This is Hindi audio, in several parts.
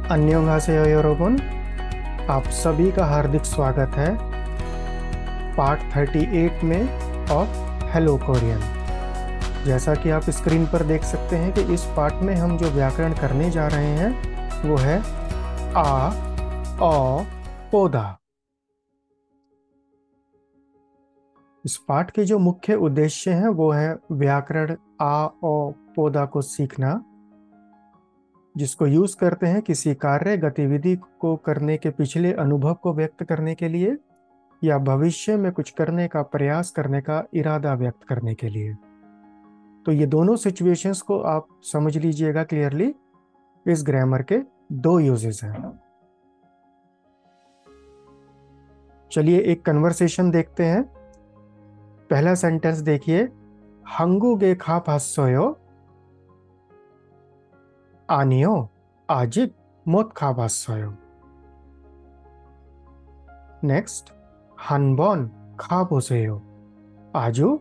अन्योंहासेयो योरोबुन, आप सभी का हार्दिक स्वागत है पार्ट 38 में ऑफ हेलो कोरियन। जैसा कि आप स्क्रीन पर देख सकते हैं कि इस पार्ट में हम जो व्याकरण करने जा रहे हैं वो है आ, औ, पोदा। इस पाठ के जो मुख्य उद्देश्य हैं वो है व्याकरण आ, औ, पोदा को सीखना, जिसको यूज करते हैं किसी कार्य गतिविधि को करने के पिछले अनुभव को व्यक्त करने के लिए या भविष्य में कुछ करने का प्रयास करने का इरादा व्यक्त करने के लिए। तो ये दोनों सिचुएशंस को आप समझ लीजिएगा क्लियरली। इस ग्रामर के दो यूजेस हैं। चलिए एक कन्वर्सेशन देखते हैं। पहला सेंटेंस देखिए, 한국에 가봤어요? 아니요, 아직 못 가봤어요. Next, 한번 가보세요. 아주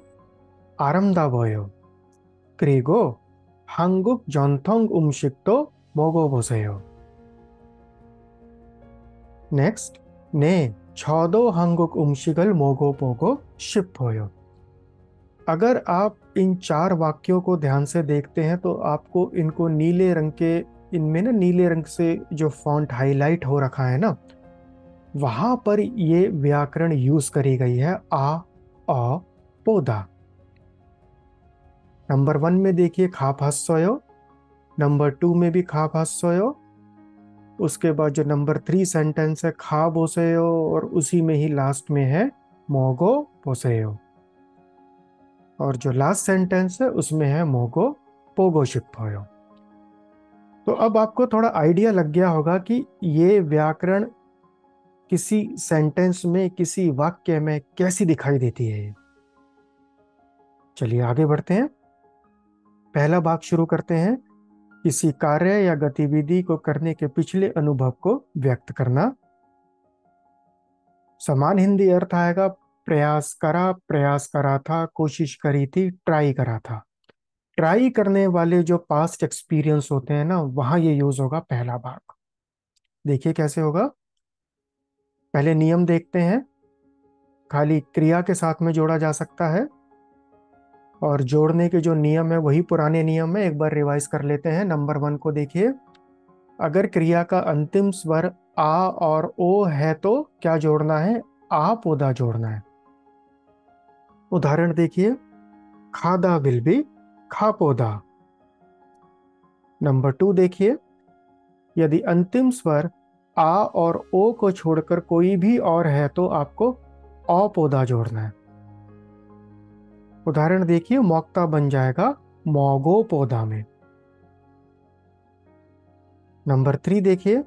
아름다워요. 그리고 한국 전통 음식도 먹어보세요. Next, 네, 저도 한국 음식을 먹어보고 싶어요. अगर आप इन चार वाक्यों को ध्यान से देखते हैं तो आपको इनको नीले रंग के, इनमें ना नीले रंग से जो फॉन्ट हाईलाइट हो रखा है ना, वहां पर ये व्याकरण यूज करी गई है आ, पौधा। नंबर 1 में देखिए खाभास्सयो, नंबर 2 में भी खाभास्सयो, उसके बाद जो नंबर 3 सेंटेंस है खा बोसेयो, और उसी में ही लास्ट में है मोगो पोसेयो, और जो लास्ट सेंटेंस है उसमें है मोगो पोगो शिप्पोयो। तो अब आपको थोड़ा आइडिया लग गया होगा कि ये व्याकरण किसी सेंटेंस में, किसी वाक्य में कैसी दिखाई देती है। चलिए आगे बढ़ते हैं। पहला भाग शुरू करते हैं। किसी कार्य या गतिविधि को करने के पिछले अनुभव को व्यक्त करना। समान हिंदी अर्थ आएगा प्रयास करा था, कोशिश करी थी, ट्राई करा था। ट्राई करने वाले जो पास्ट एक्सपीरियंस होते हैं ना, वहां ये यूज होगा पहला भाग। देखिए कैसे होगा। पहले नियम देखते हैं। खाली क्रिया के साथ में जोड़ा जा सकता है, और जोड़ने के जो नियम है वही पुराने नियम है, एक बार रिवाइज कर लेते हैं। नंबर 1 को देखिए। अगर क्रिया का अंतिम स्वर आ और ओ है तो क्या जोड़ना है? आ पौधा जोड़ना है। उदाहरण देखिए, खादा विल बी खा पौधा। नंबर 2 देखिए, यदि अंतिम स्वर आ और ओ को छोड़कर कोई भी और है तो आपको औ पौधा जोड़ना है। उदाहरण देखिए, मौक्ता बन जाएगा मोगो पौधा में। नंबर 3 देखिए,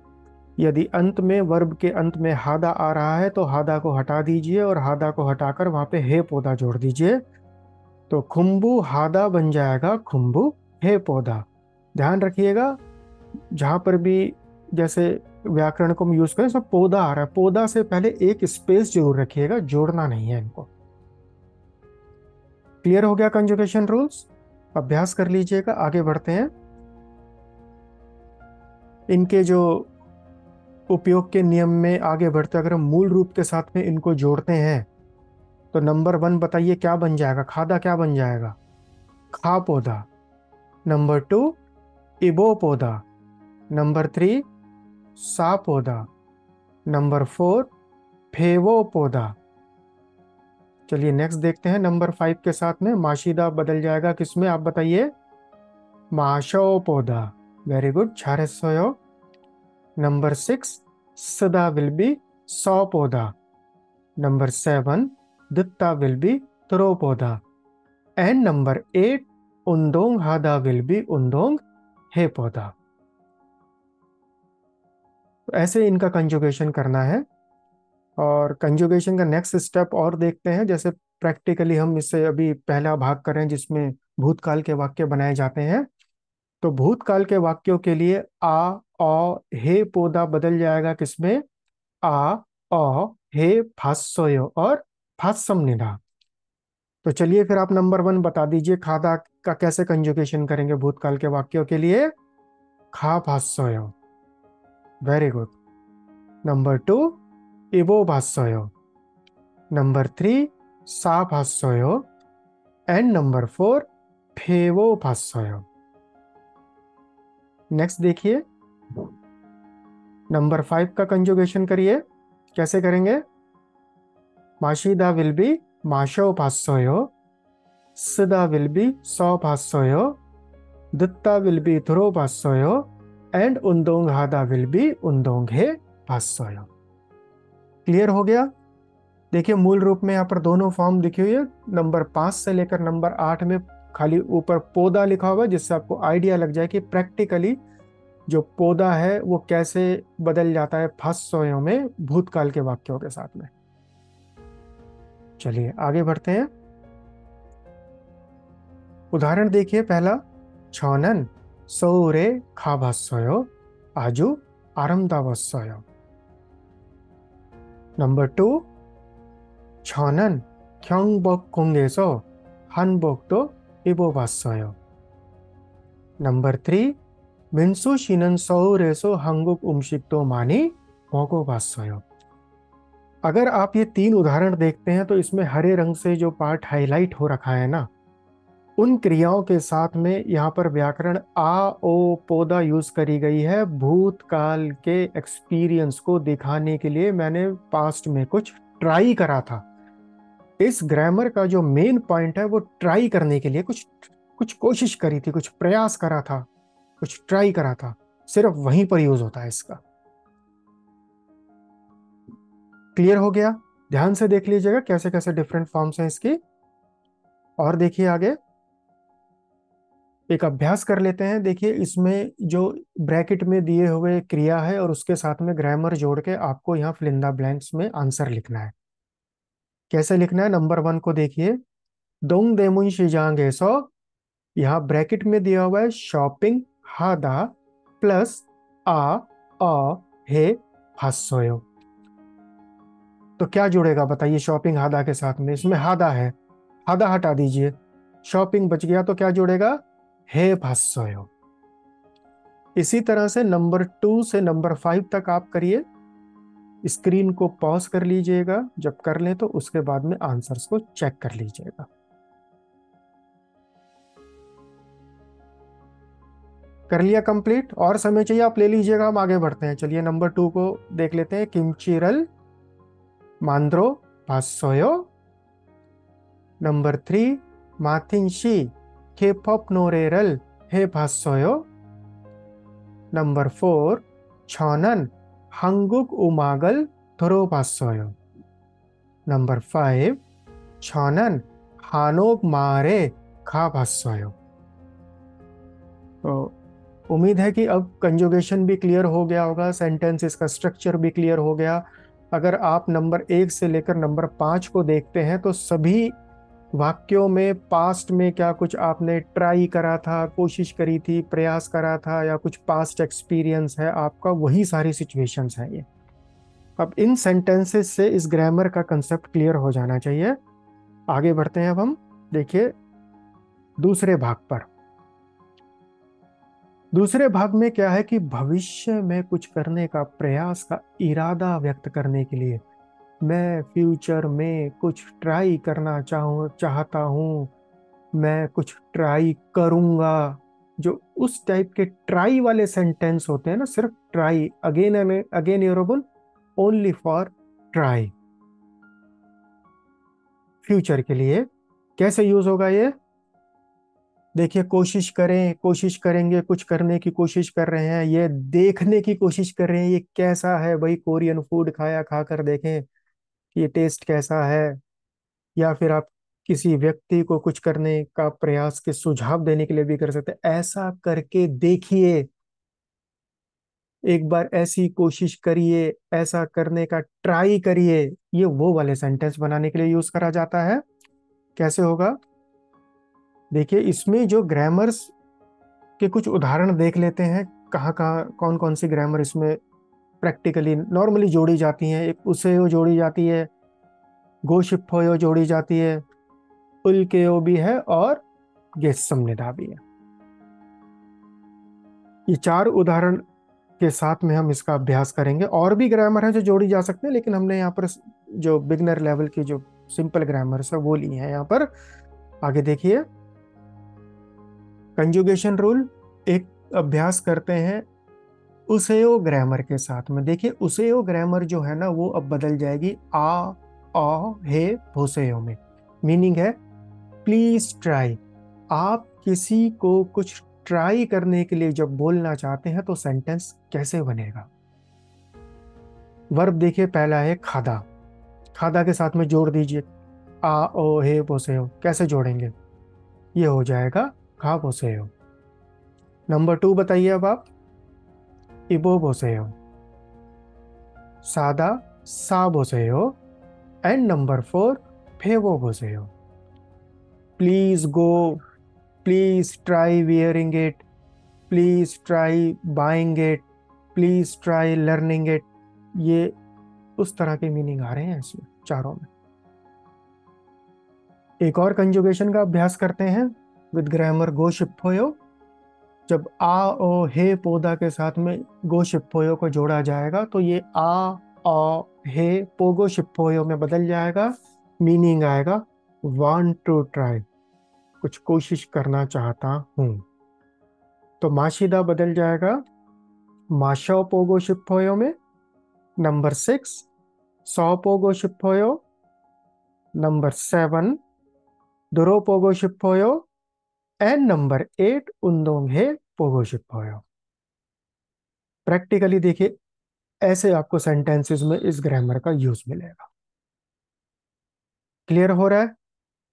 यदि अंत में वर्ब के अंत में हादा आ रहा है तो हादा को हटा दीजिए और हादा को हटाकर वहां पे हे पौधा जोड़ दीजिए। तो खुम्बू हादा बन जाएगा खुम्बू हे पौधा। ध्यान रखिएगा, जहां पर भी जैसे व्याकरण को हम यूज करें सब पौधा आ रहा है, पौधा से पहले एक स्पेस जरूर रखिएगा, जोड़ना नहीं है इनको। क्लियर हो गया कंजुगेशन रूल्स? अभ्यास कर लीजिएगा। आगे बढ़ते हैं। इनके जो उपयोग के नियम में आगे बढ़ते, अगर हम मूल रूप के साथ में इनको जोड़ते हैं तो नंबर 1 बताइए क्या बन जाएगा? खादा क्या बन जाएगा? खा पौधा। नंबर 2 इबो पौधा। नंबर 3 सा पौधा। नंबर 4 फेवो पौधा। चलिए नेक्स्ट देखते हैं। नंबर 5 के साथ में माशिदा बदल जाएगा किसमें, आप बताइए? माशो पौधा। Very good, छारेसोयो। नंबर 6 सदा विल बी सौ पौधा। नंबर 7 दित्ता विल बी त्रो पौधा। एंड नंबर 8 उंदोंग हादा विल बी उंदोंग हे पौधा। तो ऐसे इनका कंजुगेशन करना है। और कंजुगेशन का नेक्स्ट स्टेप और देखते हैं। जैसे प्रैक्टिकली हम इससे अभी पहला भाग करें जिसमें भूतकाल के वाक्य बनाए जाते हैं। तो भूतकाल के वाक्यों के लिए आ, औ, हे पौधा बदल जाएगा किसमें? आ, औ, हे फास्सोयो और फास्सम निधा। तो चलिए फिर आप नंबर 1 बता दीजिए, खादा का कैसे कंजुगेशन करेंगे भूतकाल के वाक्यों के लिए? खा फास्सोयो। Very good. नंबर 2 इबो 봤어요। नंबर 3 사 봤어요। एंड नंबर 4 फेवो 봤어요। नेक्स्ट देखिए, नंबर 5 का कंजुगेशन करिए। कैसे करेंगे? 마시다 will be 마셔 봤어요। 쓰다 will be 써 봤어요। 듣다 will be 들어봤어요। And 운동하다 will be 운동해 봤어요। Clear हो गया? देखिए मूल रूप में यहाँ पर दोनों फॉर्म लिखी हुई है। नंबर 5 से लेकर नंबर 8 में खाली ऊपर पौधा लिखा हुआ है, जिससे आपको आइडिया लग जाए कि प्रैक्टिकली जो पौधा है वो कैसे बदल जाता है फास्सोयों में भूतकाल के वाक्यों के साथ में। चलिए आगे बढ़ते हैं। उदाहरण देखिए पहला, 저는 서울에 가봤어요। 아주 아름다웠어요। नंबर 2, 저는 경복궁에서 한복도 입어봤어요। नंबर 3, 민수 씨는 서울에서 한국 음식도 많이 먹어봤어요। अगर आप ये 3 उदाहरण देखते हैं तो इसमें हरे रंग से जो पार्ट हाईलाइट हो रखा है ना, उन क्रियाओं के साथ में यहाँ पर व्याकरण आ ओ पौधा यूज करी गई है भूतकाल के एक्सपीरियंस को दिखाने के लिए। मैंने पास्ट में कुछ ट्राई करा था। इस ग्रामर का जो मेन पॉइंट है वो ट्राई करने के लिए कुछ कुछ कोशिश करी थी, कुछ प्रयास करा था, कुछ ट्राई करा था, सिर्फ वहीं पर यूज होता है इसका। क्लियर हो गया? ध्यान से देख लीजिएगा कैसे कैसे डिफरेंट फॉर्म्स हैं इसकी। और देखिए आगे एक अभ्यास कर लेते हैं। देखिए इसमें जो ब्रैकेट में दिए हुए क्रिया है और उसके साथ में ग्रामर जोड़ के आपको यहाँ फिल इन द ब्लैंक्स में आंसर लिखना है। कैसे लिखना है? नंबर 1 को देखिए, 동대문 시장에서, यहाँ ब्रैकेट में दिया हुआ है शॉपिंग हादा प्लस आ अ हे 봤어요। तो क्या जुड़ेगा बताइए शॉपिंग हादा के साथ में? इसमें हादा है, हादा हटा दीजिए, शॉपिंग बच गया, तो क्या जुड़ेगा? हे 봤어요। इसी तरह से नंबर 2 से नंबर 5 तक आप करिए। स्क्रीन को पॉज कर लीजिएगा, जब कर लें तो उसके बाद में आंसर्स को चेक कर लीजिएगा। कर लिया कंप्लीट? और समय चाहिए आप ले लीजिएगा, हम आगे बढ़ते हैं। चलिए नंबर 2 को देख लेते हैं। किमचीरल मांद्रो 봤어요। Number 3, 마틴 씨 K-pop 노래를 해봤어요। नंबर 4, 저는 한국 음악을 들어봤어요। नंबर 5, 저는 한옥 마을에 가봤어요। तो उम्मीद है कि अब कंजुगेशन भी क्लियर हो गया होगा, सेंटेंस इसका स्ट्रक्चर भी क्लियर हो गया। अगर आप नंबर 1 से लेकर नंबर 5 को देखते हैं तो सभी वाक्यों में पास्ट में क्या कुछ आपने ट्राई करा था, कोशिश करी थी, प्रयास करा था, या कुछ पास्ट एक्सपीरियंस है आपका, वही सारी सिचुएशंस हैं ये। अब इन सेंटेंसेस से इस ग्रामर का कंसेप्ट क्लियर हो जाना चाहिए। आगे बढ़ते हैं अब हम। देखिए दूसरे भाग पर। दूसरे भाग में क्या है कि भविष्य में कुछ करने का प्रयास का इरादा व्यक्त करने के लिए, मैं फ्यूचर में कुछ ट्राई करना चाहता हूँ, मैं कुछ ट्राई करूंगा। जो उस टाइप के ट्राई वाले सेंटेंस होते हैं ना, सिर्फ ट्राई, अगेन एंड अगेन यूरेबल, ओनली फॉर ट्राई, फ्यूचर के लिए कैसे यूज होगा ये? देखिए कोशिश करें, कोशिश करेंगे, कुछ करने की कोशिश कर रहे हैं, ये देखने की कोशिश कर रहे हैं ये कैसा है, भाई कोरियन फूड खाया, खाकर देखें कि ये टेस्ट कैसा है। या फिर आप किसी व्यक्ति को कुछ करने का प्रयास के सुझाव देने के लिए भी कर सकते हैं, ऐसा करके देखिए, एक बार ऐसी कोशिश करिए, ऐसा करने का ट्राई करिए। ये वो वाले सेंटेंस बनाने के लिए यूज करा जाता है। कैसे होगा? देखिए इसमें जो ग्रामर्स के कुछ उदाहरण देख लेते हैं, कहाँ कहाँ कौन कौन सी ग्रामर इसमें प्रैक्टिकली नॉर्मली जोड़ी जाती हैं। एक उसेयो जोड़ी जाती है, गोशिप्पोयो जोड़ी जाती है, उल्केयो भी है, और गेस्सम निदा भी है। ये 4 उदाहरण के साथ में हम इसका अभ्यास करेंगे। और भी ग्रामर है जो जोड़ी जा सकते हैं, लेकिन हमने यहाँ पर जो बिगनर लेवल की जो सिंपल ग्रामर है वो ली है यहाँ पर। आगे देखिए, कंजुगेशन रूल एक अभ्यास करते हैं उसेयो ग्रामर के साथ में। देखिए उसेयो ग्रामर जो है ना वो अब बदल जाएगी आ हे होसेयो में। मीनिंग है प्लीज ट्राई। आप किसी को कुछ ट्राई करने के लिए जब बोलना चाहते हैं तो सेंटेंस कैसे बनेगा। वर्ब देखिए, पहला है खादा। खादा के साथ में जोड़ दीजिए आ ओ हे पोसेयो। कैसे जोड़ेंगे, ये हो जाएगा खा पोसेयो। नंबर 2 बताइए अब आप, इबो पोसेयो। सादा सा पोसेयो। एंड नंबर 4 फेवो पोसेयो। Please go, please try wearing it, please try buying it, please try learning it. ये उस तरह के मीनिंग आ रहे हैं इसमें चारों में। एक और कंजुगेशन का अभ्यास करते हैं विद ग्रामर गो शिप्पोयो। जब आ ओ हे पौधा के साथ में गो शिप्पोयो को जोड़ा जाएगा तो ये आ ओ हे पोगो शिप्पोयो में बदल जाएगा। मीनिंग आएगा वांट टू ट्राई, कुछ कोशिश करना चाहता हूं। तो माशिदा बदल जाएगा माशो पोगो शिप्पोयो में। नंबर 6 सौ पोगो शिप्पोयो। नंबर 7 दुरो पोगो शिप्पोयो। एंड नंबर 8 उंदोंग है पोगो शिप्पोयो। प्रैक्टिकली देखिए, ऐसे आपको सेंटेंसेस में इस ग्रामर का यूज मिलेगा। क्लियर हो रहा है?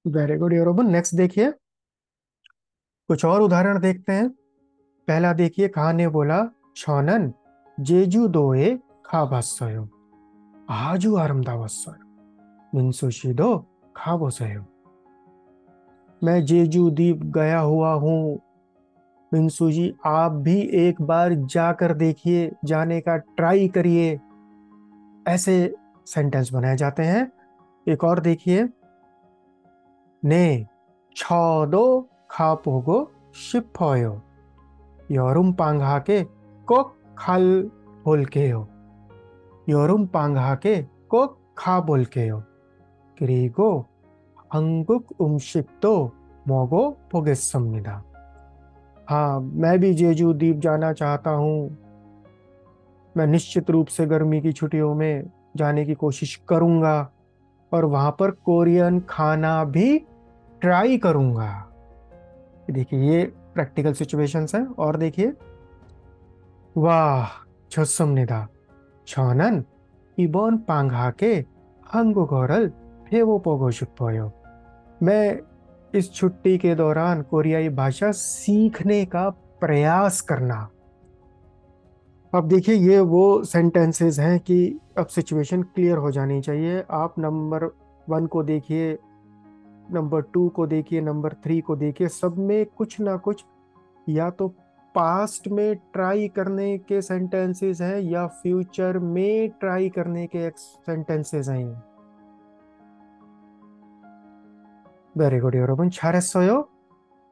Very good योरोबन। नेक्स्ट देखिए, कुछ और उदाहरण देखते हैं। पहला देखिए, कहा ने बोला छोनन जेजू दोए खाबासयो। आजू आरामदावसयो मिनसुशिदो खाबोसयो। मैं जेजू द्वीप गया हुआ हूँ। मिंसू जी आप भी एक बार जाकर देखिए, जाने का ट्राई करिए। ऐसे सेंटेंस बनाए जाते हैं। एक और देखिए, ने छो खापोगो शिप्पोयो। योरुम पांघाके को खाल बोलके हो। योरुम पांघाके को खा बोलके हो। 그리고 한국 음식도 먹어 보겠습니다। हाँ, मैं भी जेजू द्वीप जाना चाहता हूँ। मैं निश्चित रूप से गर्मी की छुट्टियों में जाने की कोशिश करूंगा और वहां पर कोरियन खाना भी ट्राई करूंगा। देखिए ये प्रैक्टिकल सिचुएशंस हैं। और देखिए, वाह 좋습니다। 저는 이번 방학에 한국어를 배워보고 싶어요। मैं इस छुट्टी के दौरान कोरियाई भाषा सीखने का प्रयास करना। अब देखिए ये वो सेंटेंसेस हैं कि अब सिचुएशन क्लियर हो जानी चाहिए। आप नंबर 1 को देखिए, नंबर 2 को देखिए, नंबर 3 को देखिए। सब में कुछ ना कुछ या तो पास्ट में ट्राई करने के सेंटेंसेस हैं या फ्यूचर में ट्राई करने के सेंटेंसेस हैं। Very good 여러분, 잘했어요।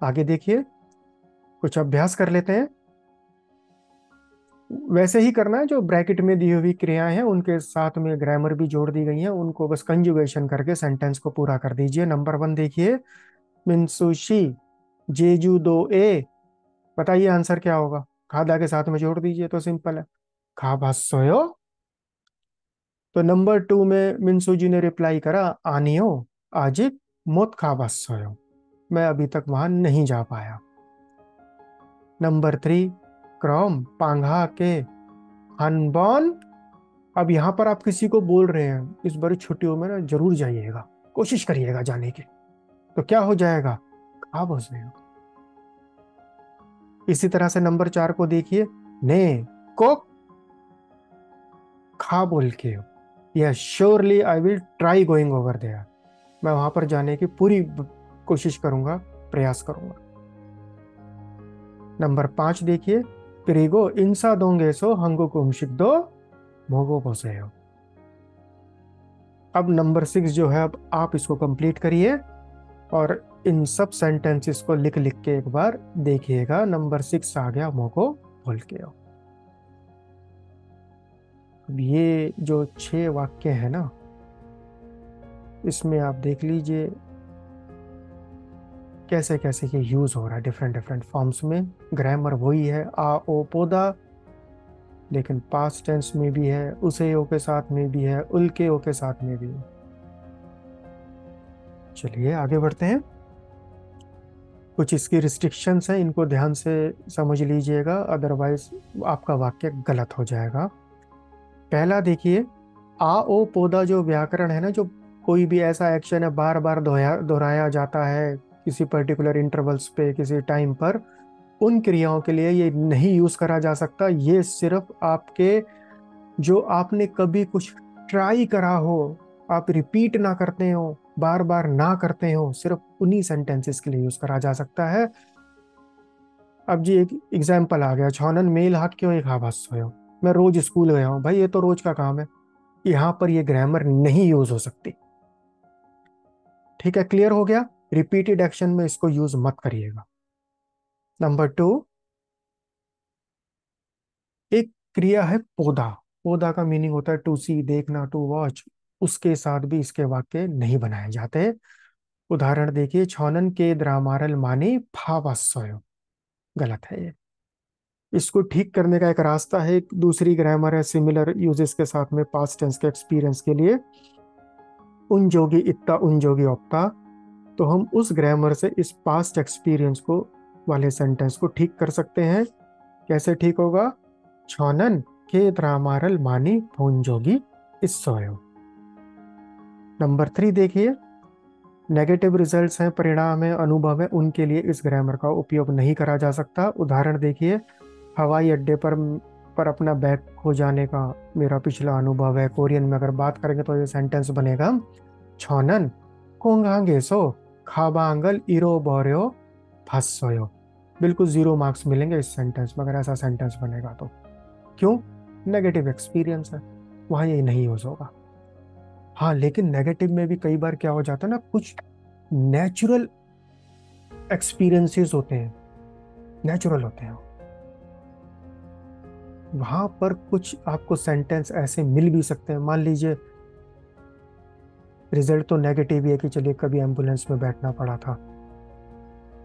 आगे देखिए, कुछ अभ्यास कर लेते हैं। वैसे ही करना है, जो ब्रैकेट में दी हुई क्रियाएं हैं उनके साथ में ग्रामर भी जोड़ दी गई है, उनको बस कंजुगेशन करके सेंटेंस को पूरा कर दीजिए। नंबर 1 देखिए, मिनसुशी जेजू दो ए। बताइए आंसर क्या होगा। खादा के साथ में जोड़ दीजिए तो सिंपल है, खा भास्योयो। तो नंबर 2 में मिनसुजी ने रिप्लाई करा आनियो आजिक मोत खा भास्योयो। मैं अभी तक वहां नहीं जा पाया। नंबर 3 क्रॉम पांघा के हनबॉन। अब यहाँ पर आप किसी को बोल रहे हैं इस बार छुट्टियों में ना जरूर जाइएगा, कोशिश करिएगा जाने की। तो क्या हो जाएगा, खा बसेगा। इसी तरह से नंबर 4 को देखिए, ने को खा बोल के हो। Yes surely I will try going over there. मैं वहां पर जाने की पूरी कोशिश करूंगा, प्रयास करूंगा। नंबर 5 देखिए, 그리고 인사동에서 한국 음식도 먹어보세요। अब नंबर 6 जो है, अब आप इसको कंप्लीट करिए और इन सब सेंटेंसेस को लिख लिख के एक बार देखिएगा। नंबर 6 आ गया मोको बोल के हो। अब ये जो 6 वाक्य है ना, इसमें आप देख लीजिए कैसे कैसे ये यूज हो रहा है डिफरेंट डिफरेंट फॉर्म्स में। ग्रामर वही है, आ ओ पौधा, लेकिन पास्ट टेंस में भी है, उसे ओ के साथ में भी है, उल के ओ के साथ में भी है। चलिए आगे बढ़ते हैं। कुछ इसकी रिस्ट्रिक्शंस हैं, इनको ध्यान से समझ लीजिएगा, अदरवाइज आपका वाक्य गलत हो जाएगा। पहला देखिए, आ ओ पौधा जो व्याकरण है ना, जो कोई भी ऐसा एक्शन है बार बार दोहराया जाता है किसी पर्टिकुलर इंटरवल्स पे किसी टाइम पर, उन क्रियाओं के लिए ये नहीं यूज करा जा सकता। ये सिर्फ आपके, जो आपने कभी कुछ ट्राई करा हो, आप रिपीट ना करते हो, बार बार ना करते हो, सिर्फ उन्हीं सेंटेंसेस के लिए यूज करा जा सकता है। अब जी एक एग्जाम्पल आ गया, छौनन मेल हाथ क्यों एक हावस हो, मैं रोज स्कूल गया हूँ, भाई ये तो रोज का काम है। यहाँ पर ये ग्रामर नहीं यूज हो सकती। ठीक है, क्लियर हो गया। रिपीटेड एक्शन में इसको यूज मत करिएगा। नंबर 2, एक क्रिया है पौधा। पौधा का मीनिंग होता है टू सी, देखना, टू वॉच। उसके साथ भी इसके वाक्य नहीं बनाए जाते। उदाहरण देखिए, छौनन के द्रामारल माने भावास्वय, गलत है ये। इसको ठीक करने का एक रास्ता है, एक दूसरी ग्रामर है सिमिलर यूजेस के साथ में पास्ट टेंस के एक्सपीरियंस के लिए, उन जोगी इत्ता उन जोगी ओप्ता। तो हम उस ग्रामर से इस पास्ट एक्सपीरियंस को वाले सेंटेंस को ठीक कर सकते हैं। कैसे ठीक होगा? छौनन के द्रामारल मानी भोंजोगी इस सोयो। नंबर 3 देखिए, नेगेटिव रिजल्ट्स हैं, परिणाम है, अनुभव है, उनके लिए इस ग्रामर का उपयोग नहीं करा जा सकता। उदाहरण देखिए, हवाई अड्डे पर अपना बैग खो जाने का मेरा पिछला अनुभव है। कोरियन में अगर बात करेंगे तो ये सेंटेंस बनेगा, छौनन कोंगांगेसो खाबांगल इरो बोर्यो फस्सोयो। बिल्कुल 0 मार्क्स मिलेंगे इस सेंटेंस में अगर ऐसा सेंटेंस बनेगा तो। क्यों? नेगेटिव एक्सपीरियंस है, वहां ये नहीं यूज होगा। हाँ, लेकिन नेगेटिव में भी कई बार क्या हो जाता है ना, कुछ नेचुरल एक्सपीरियंसेस होते हैं, नेचुरल होते हैं, वहां पर कुछ आपको सेंटेंस ऐसे मिल भी सकते हैं। मान लीजिए रिजल्ट तो नेगेटिव ही है कि चलिए कभी एम्बुलेंस में बैठना पड़ा था,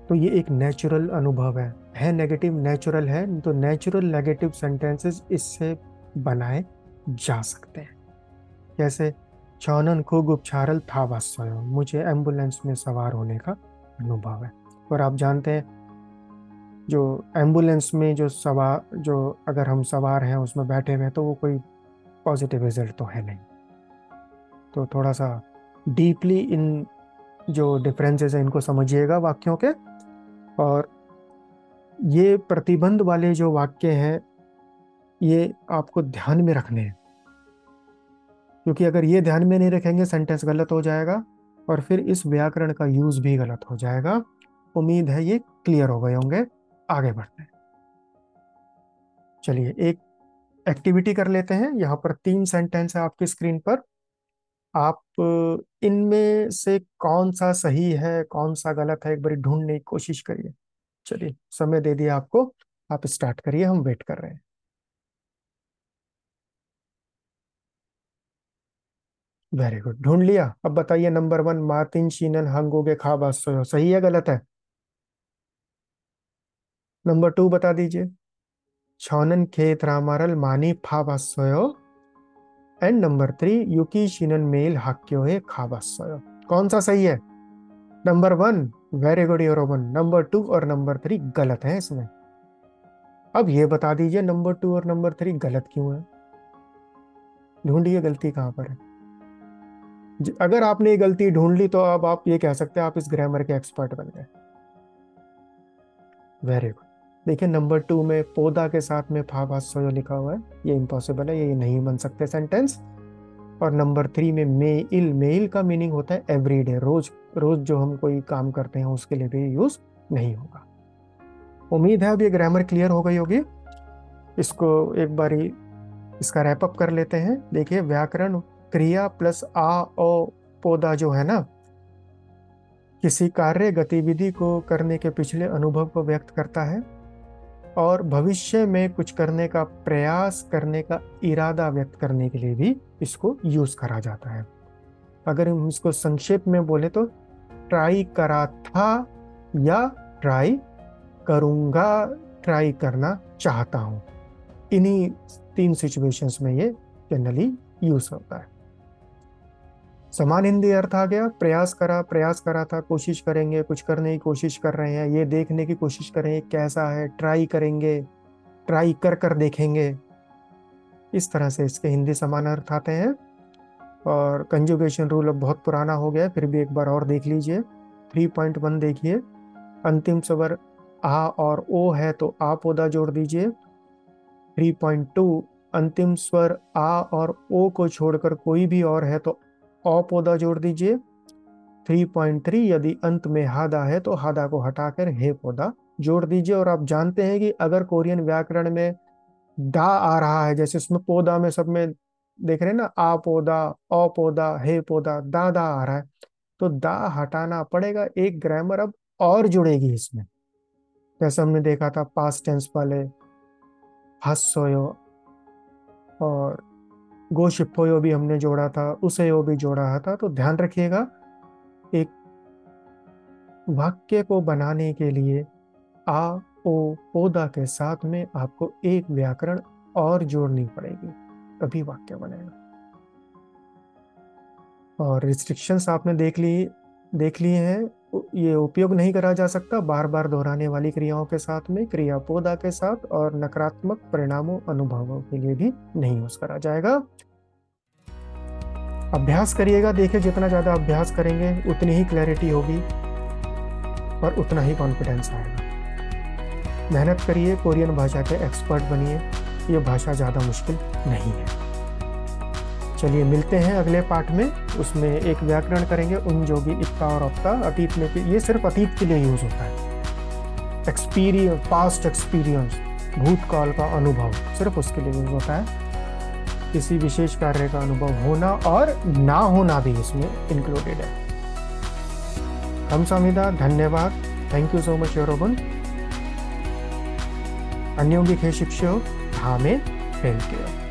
तो ये एक नेचुरल अनुभव है नेगेटिव, नेचुरल है, तो नेचुरल नेगेटिव सेंटेंसेस इससे बनाए जा सकते हैं। जैसे, चौनन खूब उपचारल था वास्वयो, मुझे एम्बुलेंस में सवार होने का अनुभव है। और आप जानते हैं, जो एम्बुलेंस में जो सवार, जो अगर हम सवार हैं उसमें बैठे हुए हैं, तो वो कोई पॉजिटिव रिजल्ट तो है नहीं। तो थोड़ा सा डीपली इन जो डिफरेंसेस हैं इनको समझिएगा वाक्यों के। और ये प्रतिबंध वाले जो वाक्य हैं, ये आपको ध्यान में रखने हैं, क्योंकि अगर ये ध्यान में नहीं रखेंगे सेंटेंस गलत हो जाएगा और फिर इस व्याकरण का यूज भी गलत हो जाएगा। उम्मीद है ये क्लियर हो गए होंगे। आगे बढ़ते हैं। चलिए एक एक्टिविटी कर लेते हैं। यहाँ पर 3 सेंटेंस है आपकी स्क्रीन पर। आप इनमें से कौन सा सही है कौन सा गलत है एक बार ढूंढने की कोशिश करिए। चलिए समय दे दिया आपको, आप स्टार्ट करिए, हम वेट कर रहे हैं। वेरी गुड, ढूंढ लिया। अब बताइए, नंबर 1, मार्टिन शीनन हंगोगे खा बास्सोयो, सही है गलत है? नंबर 2 बता दीजिए। छौनन खेत रामारल मानी फा बास्सोयो। एंड नंबर 3, युकी शीनन मेल हाक्यो है खा बास्सोयो। कौन सा सही है? नंबर 1, वेरी गुड यूरोबन। नंबर 2 और नंबर 3 गलत है इसमें। अब ये बता दीजिए नंबर 2 और नंबर 3 गलत क्यों है? ढूंढिए गलती कहाँ पर है। अगर आपने ये गलती ढूंढ ली तो अब आप ये कह सकते हैं आप इस ग्रामर के एक्सपर्ट बन गए। Very good. देखिए नंबर 2 में पौधा के साथ में फा भास्वयो लिखा हुआ है, ये इम्पॉसिबल है, ये नहीं बन सकते सेंटेंस। और नंबर 3 में मेल, मेल का मीनिंग होता है एवरीडे, रोज रोज जो हम कोई काम करते हैं उसके लिए भी यूज नहीं होगा। उम्मीद है अब ये ग्रामर क्लियर हो गई होगी। इसको एक बारी इसका रैप अप कर लेते हैं। देखिए व्याकरण, क्रिया प्लस आ ओ पौधा जो है ना, किसी कार्य गतिविधि को करने के पिछले अनुभव को व्यक्त करता है। और भविष्य में कुछ करने का प्रयास करने का इरादा व्यक्त करने के लिए भी इसको यूज करा जाता है। अगर हम इसको संक्षेप में बोले तो ट्राई करा था या ट्राई करूंगा, ट्राई करना चाहता हूं, इन्हीं 3 सिचुएशंस में ये जनरली यूज होता है। समान हिंदी अर्थ आ गया। प्रयास करा था, कोशिश करेंगे, कुछ करने की कोशिश कर रहे हैं, ये देखने की कोशिश करेंगे कैसा है, ट्राई करेंगे, ट्राई कर कर देखेंगे। इस तरह से इसके हिंदी समान अर्थ आते हैं। और कंजुगेशन रूल अब बहुत पुराना हो गया है, फिर भी एक बार और देख लीजिए। 3.1 देखिए, अंतिम स्वर आ और ओ है तो आ पौधा जोड़ दीजिए। 3.2 अंतिम स्वर आ और ओ को छोड़कर कोई भी और है तो औ पौधा जोड़ दीजिए। 3.3 यदि अंत में हादा है तो हादा को हटाकर हे पौधा जोड़ दीजिए। और आप जानते हैं कि अगर कोरियन व्याकरण में दा आ रहा है, जैसे उसमें पौधा में सब में देख रहे हैं ना, आ पौधा, औ पौधा, हे पौधा, दा दा आ रहा है, तो दा हटाना पड़ेगा। एक ग्रामर अब और जुड़ेगी इसमें, जैसे हमने देखा था पास्ट टेंस वाले हस्सोयो और गोशिप्पोयो भी हमने जोड़ा था, उसेयो भी जोड़ा था। तो ध्यान रखिएगा, एक वाक्य को बनाने के लिए आ ओ पौधा के साथ में आपको एक व्याकरण और जोड़नी पड़ेगी, तभी वाक्य बनेगा। और रिस्ट्रिक्शंस आपने देख लिए हैं। ये उपयोग नहीं करा जा सकता बार बार दोहराने वाली क्रियाओं के साथ में, क्रिया पौधा के साथ, और नकारात्मक परिणामों अनुभवों के लिए भी नहीं यूज करा जाएगा। अभ्यास करिएगा, देखिए जितना ज्यादा अभ्यास करेंगे उतनी ही क्लैरिटी होगी और उतना ही कॉन्फिडेंस आएगा। मेहनत करिए, कोरियन भाषा के एक्सपर्ट बनिए, ये भाषा ज़्यादा मुश्किल नहीं है। चलिए मिलते हैं अगले पाठ में, उसमें एक व्याकरण करेंगे उन जोगी इत्ता और अप्ता। अतीत में, ये सिर्फ अतीत के लिए यूज होता है। एक्सपीरियंस, पास्ट एक्सपीरियंस, भूतकाल का अनुभव सिर्फ उसके लिए यूज होता है। किसी विशेष कार्य का अनुभव होना और ना होना भी इसमें इंक्लूडेड है। हमसामिदा, धन्यवाद, थैंक यू सो मच 여러분। 안녕히 계십시오. 다음에 뵐게요.